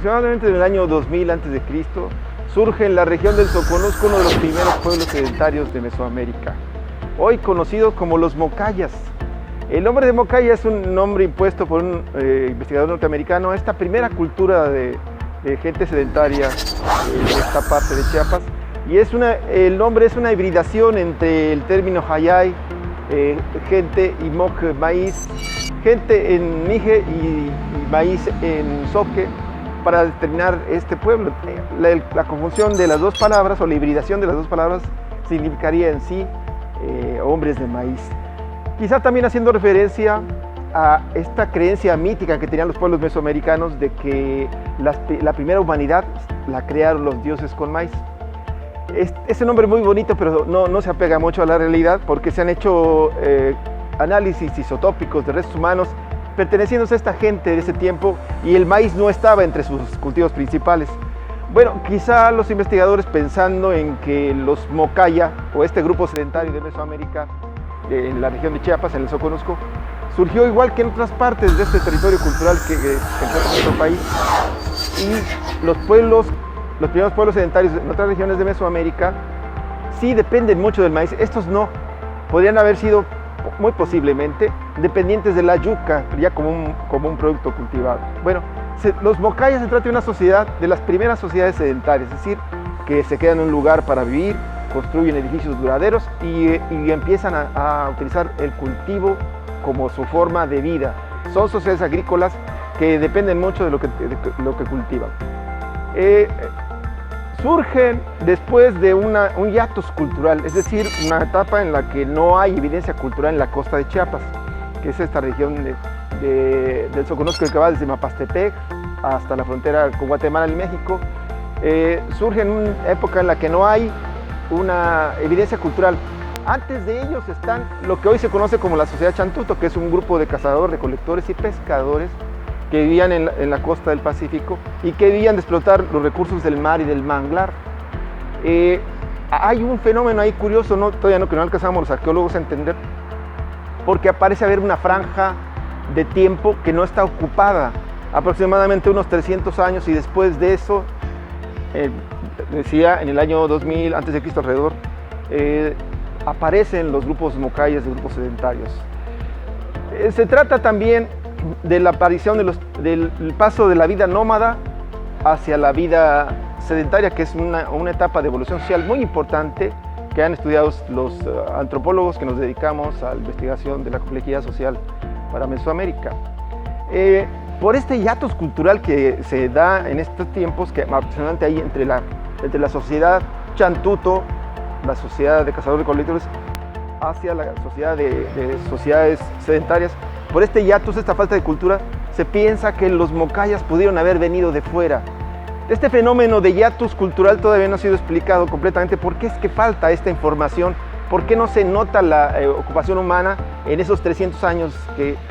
Aproximadamente en el año 2000 a.C., surge en la región del Soconusco uno de los primeros pueblos sedentarios de Mesoamérica, hoy conocidos como los Mocayas. El nombre de Mocaya es un nombre impuesto por un investigador norteamericano a esta primera cultura de gente sedentaria de esta parte de Chiapas, y el nombre es una hibridación entre el término Hayay, gente, y Moc, maíz, gente en Mije y maíz en Zoque, para determinar este pueblo. La conjunción de las dos palabras, o la hibridación de las dos palabras, significaría en sí hombres de maíz. Quizá también haciendo referencia a esta creencia mítica que tenían los pueblos mesoamericanos de que la primera humanidad la crearon los dioses con maíz. Ese nombre es muy bonito, pero no se apega mucho a la realidad, porque se han hecho análisis isotópicos de restos humanos perteneciendo a esta gente de ese tiempo, y el maíz no estaba entre sus cultivos principales. Bueno, quizá los investigadores, pensando en que los Mocaya, o este grupo sedentario de Mesoamérica, en la región de Chiapas, en el Soconusco, surgió igual que en otras partes de este territorio cultural que se encuentra en nuestro país, y los primeros pueblos sedentarios en otras regiones de Mesoamérica sí dependen mucho del maíz. Estos no, podrían haber sido muy posiblemente dependientes de la yuca, ya como un producto cultivado. Bueno, los Mocayas se trata de una sociedad, de las primeras sociedades sedentarias, es decir, que se quedan en un lugar para vivir, construyen edificios duraderos y empiezan a utilizar el cultivo como su forma de vida. Son sociedades agrícolas que dependen mucho de lo que cultivan. Surgen después de un hiatus cultural, es decir, una etapa en la que no hay evidencia cultural en la costa de Chiapas, que es esta región del Soconusco, que va desde Mapastepec hasta la frontera con Guatemala y México. Surge en una época en la que no hay una evidencia cultural. Antes de ellos están lo que hoy se conoce como la sociedad Chantuto, que es un grupo de cazadores, recolectores y pescadores que vivían en la costa del Pacífico y que vivían de explotar los recursos del mar y del manglar. Hay un fenómeno ahí curioso, todavía que no alcanzamos los arqueólogos a entender, porque parece haber una franja de tiempo que no está ocupada, aproximadamente unos 300 años, y después de eso, decía, en el año 2000 a.C. alrededor, aparecen los grupos Mocayas, de grupos sedentarios. Se trata también de la aparición del paso de la vida nómada hacia la vida sedentaria, que es una etapa de evolución social muy importante que han estudiado los antropólogos que nos dedicamos a la investigación de la complejidad social para Mesoamérica. Por este hiatus cultural que se da en estos tiempos, que aproximadamente hay entre la sociedad Chantuto, la sociedad de cazadores-recolectores, hacia la sociedad de sociedades sedentarias, por este hiatus, esta falta de cultura, se piensa que los Mocayas pudieron haber venido de fuera. Este fenómeno de hiatus cultural todavía no ha sido explicado completamente. ¿Por qué es que falta esta información? ¿Por qué no se nota la ocupación humana en esos 300 años,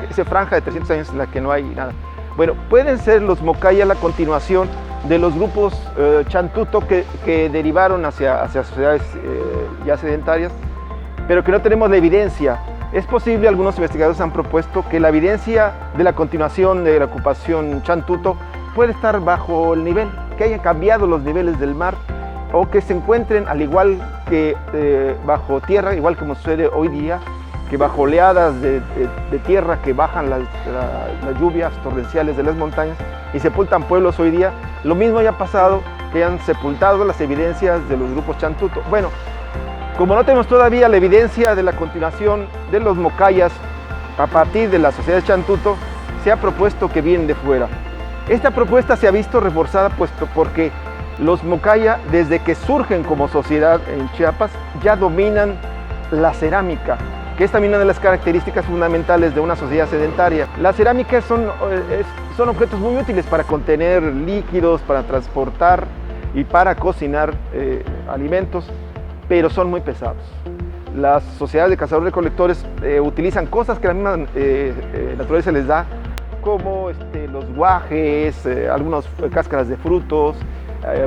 esa franja de 300 años en la que no hay nada? Bueno, pueden ser los Mocaya la continuación de los grupos Chantuto que derivaron hacia sociedades ya sedentarias, pero que no tenemos la evidencia. Es posible, algunos investigadores han propuesto que la evidencia de la continuación de la ocupación Chantuto puede estar bajo el nivel, que hayan cambiado los niveles del mar, o que se encuentren al igual que bajo tierra, igual como sucede hoy día, que bajo oleadas de tierra que bajan las lluvias torrenciales de las montañas y sepultan pueblos hoy día. Lo mismo haya pasado, que hayan sepultado las evidencias de los grupos Chantuto. Bueno, como no tenemos todavía la evidencia de la continuación de los Mocayas a partir de la sociedad Chantuto, se ha propuesto que vienen de fuera. Esta propuesta se ha visto reforzada puesto porque los Mocaya, desde que surgen como sociedad en Chiapas, ya dominan la cerámica, que es también una de las características fundamentales de una sociedad sedentaria. Las cerámicas son objetos muy útiles para contener líquidos, para transportar y para cocinar alimentos, pero son muy pesados. Las sociedades de cazadores-recolectores utilizan cosas que la misma naturaleza les da, como los guajes, algunas cáscaras de frutos,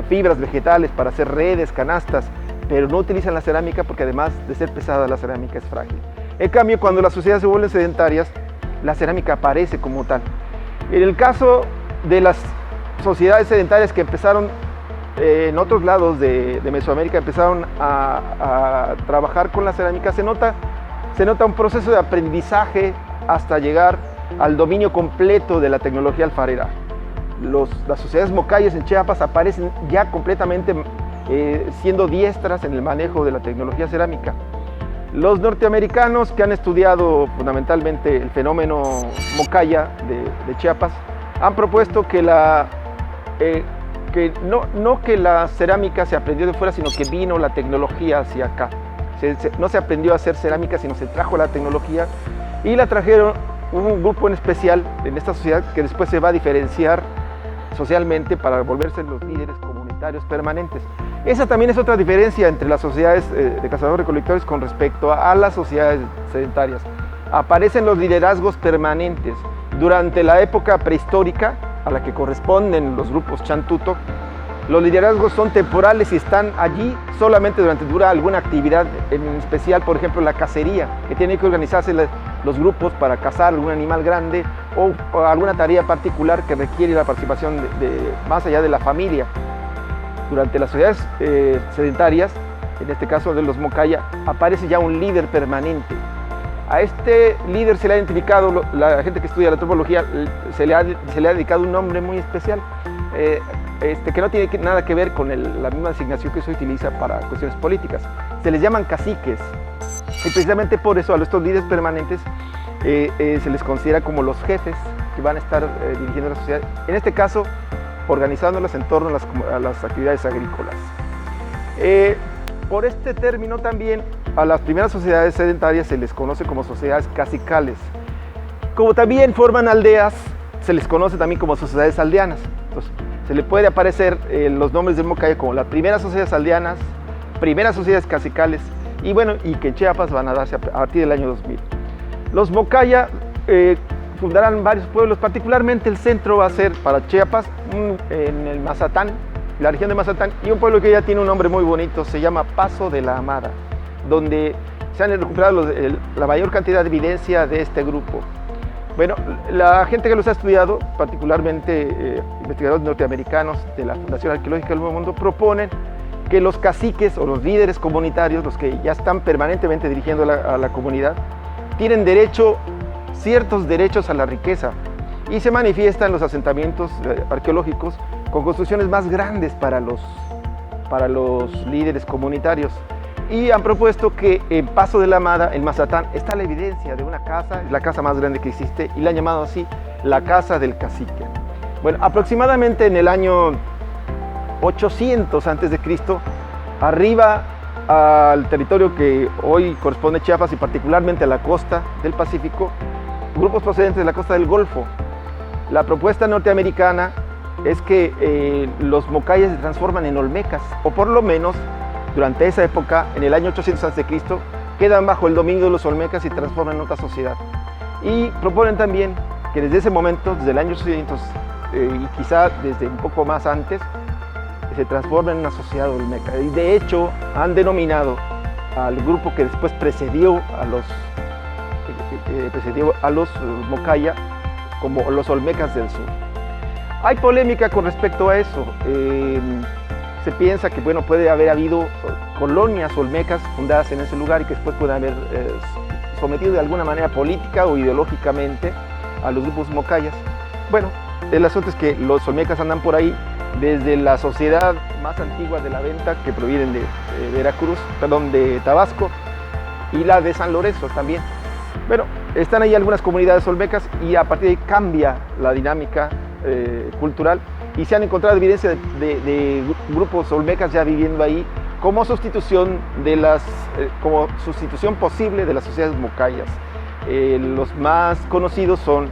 fibras vegetales para hacer redes, canastas, pero no utilizan la cerámica porque, además de ser pesada, la cerámica es frágil. En cambio, cuando las sociedades se vuelven sedentarias, la cerámica aparece como tal. En el caso de las sociedades sedentarias que empezaron en otros lados de Mesoamérica, empezaron a trabajar con la cerámica, se nota un proceso de aprendizaje hasta llegar al dominio completo de la tecnología alfarera. Las sociedades mocayas en Chiapas aparecen ya completamente siendo diestras en el manejo de la tecnología cerámica. Los norteamericanos, que han estudiado fundamentalmente el fenómeno mocaya de Chiapas, han propuesto que no que la cerámica se aprendió de fuera, sino que vino la tecnología hacia acá. No se aprendió a hacer cerámica, sino se trajo la tecnología y la trajeron un grupo en especial en esta sociedad que después se va a diferenciar socialmente para volverse los líderes comunitarios permanentes. Esa también es otra diferencia entre las sociedades de cazadores-recolectores con respecto a las sociedades sedentarias. Aparecen los liderazgos permanentes. Durante la época prehistórica, a la que corresponden los grupos Chantuto, los liderazgos son temporales y están allí solamente dura alguna actividad en especial, por ejemplo la cacería, que tienen que organizarse los grupos para cazar algún animal grande o alguna tarea particular que requiere la participación más allá de la familia. Durante las sociedades sedentarias, en este caso de los mocaya, aparece ya un líder permanente. A este líder se le ha identificado, la gente que estudia la antropología, se le ha dedicado un nombre muy especial, que no tiene nada que ver con la misma designación que se utiliza para cuestiones políticas. Se les llaman caciques, y precisamente por eso a estos líderes permanentes se les considera como los jefes que van a estar dirigiendo la sociedad, en este caso organizándolas en torno a las actividades agrícolas. Por este término también a las primeras sociedades sedentarias se les conoce como sociedades cacicales. Como también forman aldeas, se les conoce también como sociedades aldeanas. Entonces, se le puede aparecer los nombres del mocaya como las primeras sociedades aldeanas, primeras sociedades cacicales, y que en Chiapas van a darse a partir del año 2000. Los mocaya fundarán varios pueblos, particularmente el centro va a ser para Chiapas, en el Mazatán, la región de Mazatán, y un pueblo que ya tiene un nombre muy bonito, se llama Paso de la Amada, donde se han recuperado la mayor cantidad de evidencia de este grupo. Bueno, la gente que los ha estudiado, particularmente investigadores norteamericanos de la Fundación Arqueológica del Nuevo Mundo, proponen que los caciques o los líderes comunitarios, los que ya están permanentemente dirigiendo a la comunidad, tienen ciertos derechos a la riqueza y se manifiesta en los asentamientos arqueológicos con construcciones más grandes para los líderes comunitarios. Y han propuesto que en Paso de la Amada, en Mazatán, está la evidencia de una casa, es la casa más grande que existe, y la han llamado así la Casa del Cacique. Bueno, aproximadamente en el año 800 a.C., arriba al territorio que hoy corresponde a Chiapas y particularmente a la costa del Pacífico, grupos procedentes de la costa del Golfo. La propuesta norteamericana es que los mocayas se transforman en olmecas, o por lo menos durante esa época, en el año 800 a.C., quedan bajo el dominio de los olmecas y transforman en otra sociedad. Y proponen también que desde ese momento, desde el año 800 y quizá desde un poco más antes, se transforma en una sociedad olmeca. Y de hecho han denominado al grupo que después precedió a los mocaya como los olmecas del sur. Hay polémica con respecto a eso. Se piensa que puede haber habido colonias olmecas fundadas en ese lugar y que después pueden haber sometido de alguna manera política o ideológicamente a los grupos mocayas. Bueno, el asunto es que los olmecas andan por ahí desde la sociedad más antigua de la venta, que provienen de Tabasco, y la de San Lorenzo también. Bueno, están ahí algunas comunidades olmecas y a partir de ahí cambia la dinámica cultural y se han encontrado evidencia de grupos olmecas ya viviendo ahí como sustitución posible de las sociedades mocayas. Los más conocidos son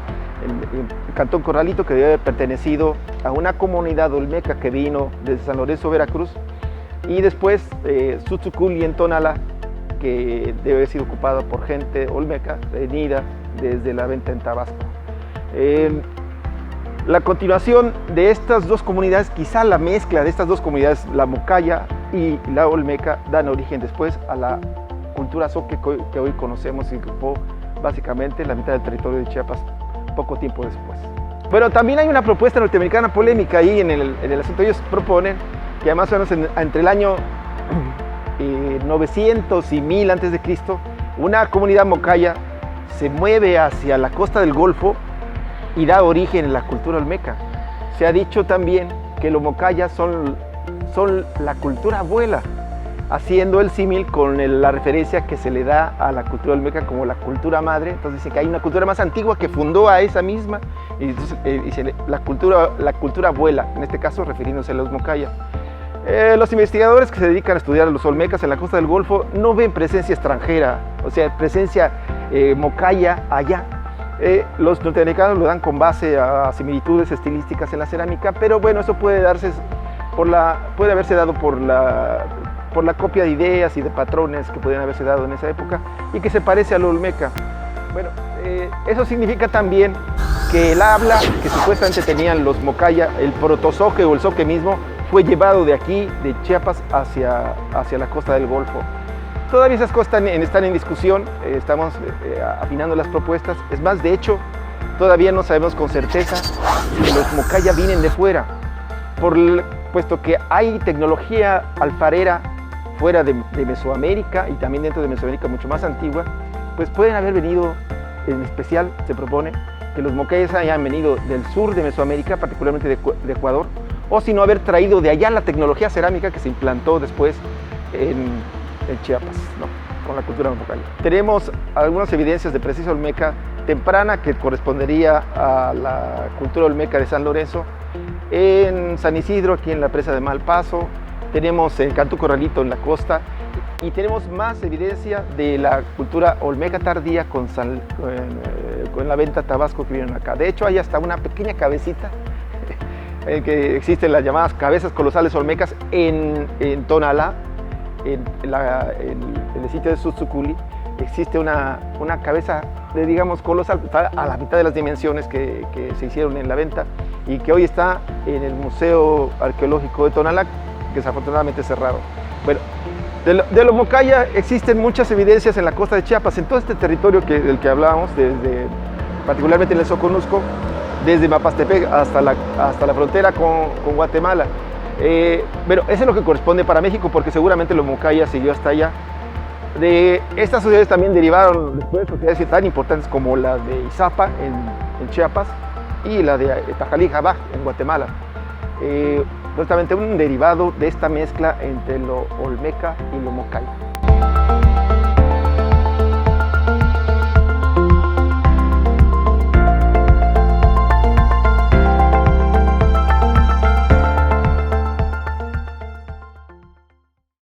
el Cantón Corralito, que debe haber pertenecido a una comunidad olmeca que vino desde San Lorenzo, Veracruz, y después Tzutzukul y Entonala, que debe haber sido ocupada por gente olmeca venida desde la venta en Tabasco. La continuación de estas dos comunidades, quizá la mezcla de estas dos comunidades, la mocaya y la olmeca, dan origen después a la cultura zoque que hoy conocemos y que ocupó básicamente la mitad del territorio de Chiapas poco tiempo después. Bueno, también hay una propuesta norteamericana polémica ahí en el asunto. Ellos proponen que además o menos entre el año 900 y 1000 antes de Cristo, una comunidad mocaya se mueve hacia la costa del Golfo y da origen a la cultura olmeca. Se ha dicho también que los mocayas son la cultura abuela, haciendo el símil con la referencia que se le da a la cultura olmeca como la cultura madre. Entonces dice que hay una cultura más antigua que fundó a esa misma, y entonces dice la cultura abuela, en este caso refiriéndose a los mocayas. Los investigadores que se dedican a estudiar a los olmecas en la costa del Golfo no ven presencia extranjera, o sea, presencia mocaya allá. Los norteamericanos lo dan con base a similitudes estilísticas en la cerámica, pero bueno, eso puede haberse dado por la copia de ideas y de patrones que podrían haberse dado en esa época y que se parece a lo olmeca. Bueno, eso significa también que el habla que supuestamente tenían los mocaya, el protozoque o el zoque mismo, fue llevado de aquí, de Chiapas, hacia la costa del Golfo. Todavía esas cosas están en discusión, estamos afinando las propuestas. Es más, de hecho, todavía no sabemos con certeza si los mocaya vienen de fuera, puesto que hay tecnología alfarera fuera de Mesoamérica y también dentro de Mesoamérica mucho más antigua, pues pueden haber venido, en especial se propone que los mocayas hayan venido del sur de Mesoamérica, particularmente de Ecuador, o si no haber traído de allá la tecnología cerámica que se implantó después en Chiapas, ¿no?, con la cultura mocaya. Tenemos algunas evidencias de presencia olmeca temprana que correspondería a la cultura olmeca de San Lorenzo, en San Isidro, aquí en la presa de Malpaso, tenemos en Cantú Corralito en la costa, y tenemos más evidencia de la cultura olmeca tardía con la venta Tabasco que vienen acá. De hecho, hay hasta una pequeña cabecita que existen las llamadas cabezas colosales olmecas en Tonalá, en el sitio de Sutsuculi. Existe una cabeza, digamos, colosal, a la mitad de las dimensiones que se hicieron en la venta y que hoy está en el Museo Arqueológico de Tonalá, que desafortunadamente cerraron. Bueno, de los mocaya existen muchas evidencias en la costa de Chiapas, en todo este territorio del que hablábamos, particularmente en el Soconusco, desde Mapastepec hasta la frontera con Guatemala. Pero eso es lo que corresponde para México, porque seguramente los mocaya siguió hasta allá. De estas sociedades también derivaron después sociedades tan importantes como la de Izapa en Chiapas y la de Tajalí-Jabaj en Guatemala. Justamente un derivado de esta mezcla entre lo olmeca y lo mocaya.